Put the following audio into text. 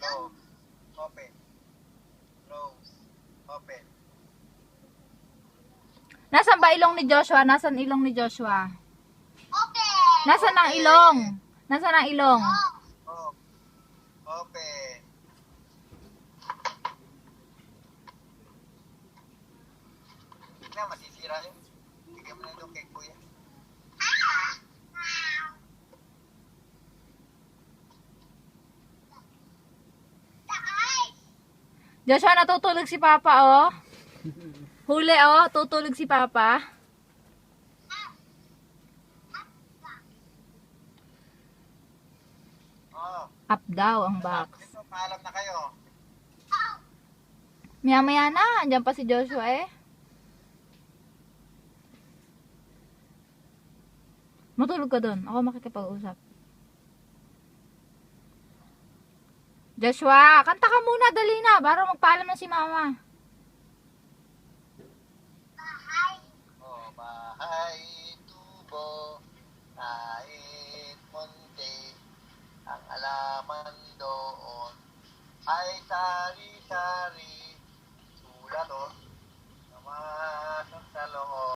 Close. Open. Close. Open. Nasaan ba ilong ni Joshua? Nasaan ilong ni Joshua? Open. Nasaan ang ilong? Nasaan ang ilong? Oh. Open. Tignan, masisira yun. Bigyan mo na ito kay kuya. Joshua, natutulog si Papa, oh. Huli, oh. Tutulog si Papa. Oh. Up daw ang box. Dito, paalam na kayo. Maya-maya na. Andiyan pa si Joshua, eh. Matulog ka doon. Ako makikipag-usap. Joshua, kanta ka muna. Dali na. Para magpaalam na si Mama. Oh, bahay, tubo, kahit munti, ang alaman doon ay sari-sari, sulat, oh, naman sa loob.